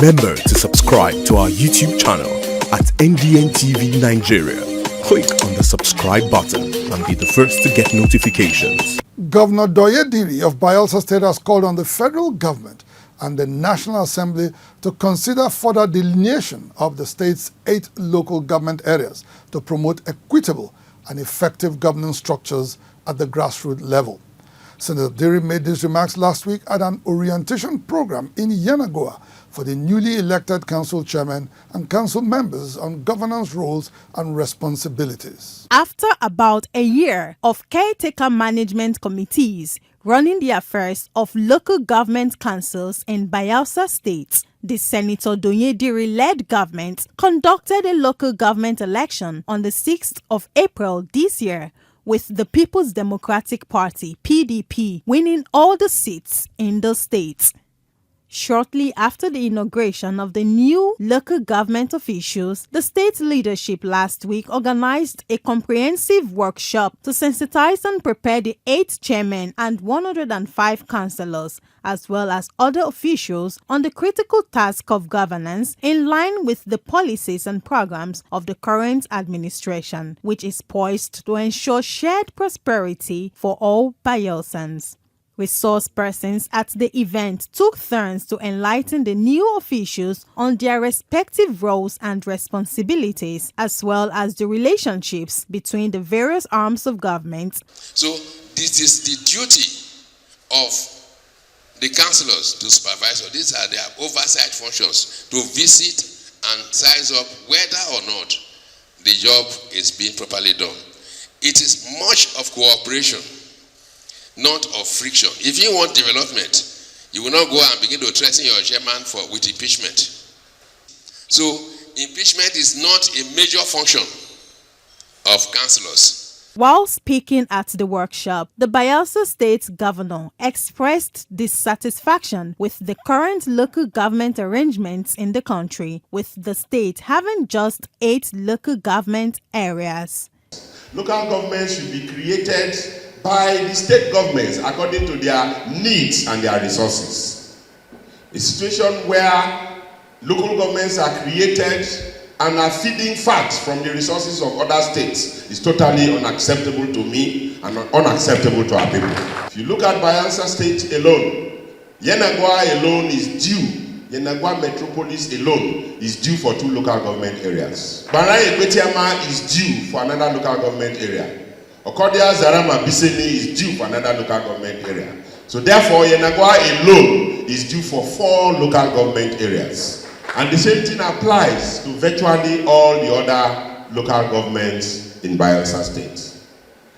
Remember to subscribe to our YouTube channel at NDN TV Nigeria. Click on the subscribe button and be the first to get notifications. Governor Douye Diri of Bayelsa State has called on the federal government and the National Assembly to consider further delineation of the state's 8 local government areas to promote equitable and effective governance structures at the grassroots level. Senator Diri made these remarks last week at an orientation program in Yenagoa for the newly elected council chairman and council members on governance roles and responsibilities. After about a year of caretaker management committees running the affairs of local government councils in Bayelsa State, the Senator Douye Diri-led government conducted a local government election on the 6th of April this year, with the People's Democratic Party, PDP, winning all the seats in the state. Shortly after the inauguration of the new local government officials, the state leadership last week organized a comprehensive workshop to sensitize and prepare the 8 chairmen and 105 councillors, as well as other officials, on the critical task of governance in line with the policies and programs of the current administration, which is poised to ensure shared prosperity for all Bayelsans. Resource persons at the event took turns to enlighten the new officials on their respective roles and responsibilities, as well as the relationships between the various arms of government. So this is the duty of the councillors to supervise. These are their oversight functions, to visit and size up whether or not the job is being properly done. It is much of cooperation, not of friction. If you want development, you will not go and begin to threaten your chairman with impeachment. So impeachment is not a major function of councillors. While speaking at the workshop, the Bayelsa State Governor expressed dissatisfaction with the current local government arrangements in the country, with the state having just 8 local government areas. Local governments should be created by the state governments according to their needs and their resources. A situation where local governments are created and are feeding fat from the resources of other states is totally unacceptable to me and unacceptable to our people. If you look at Bayelsa State alone, Yenagoa alone is due. Yenagoa Metropolis alone is due for 2 local government areas. Barai Ekwetiama is due for another local government area. Okodia Zarama Biseni is due for another local government area. So therefore, Yenagoa alone is due for 4 local government areas. And the same thing applies to virtually all the other local governments in Bayelsa State.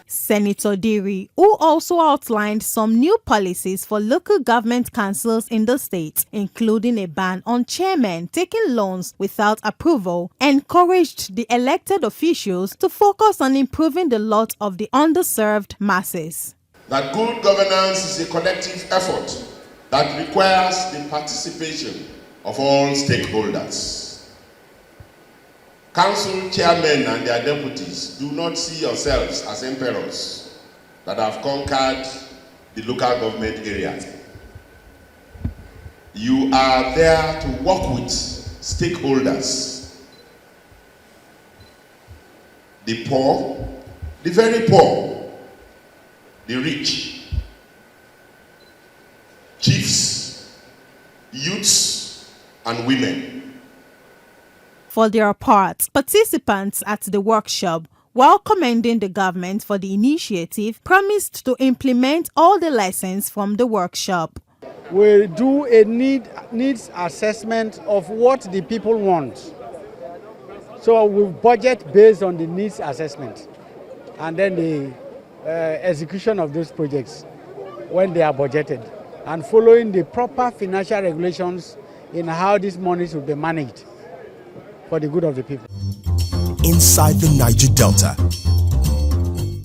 Senator Diri, who also outlined some new policies for local government councils in the state, including a ban on chairmen taking loans without approval, encouraged the elected officials to focus on improving the lot of the underserved masses. That good governance is a collective effort that requires the participation of all stakeholders. Council chairmen and their deputies, do not see yourselves as emperors that have conquered the local government areas. You are there to work with stakeholders. The poor, the very poor, the rich, chiefs, youths, and women. For their part, participants at the workshop, while commending the government for the initiative, promised to implement all the lessons from the workshop. We do a needs assessment of what the people want. So we budget based on the needs assessment, and then the execution of those projects when they are budgeted, and following the proper financial regulations in how these monies will be managed for the good of the people. Inside the Niger Delta,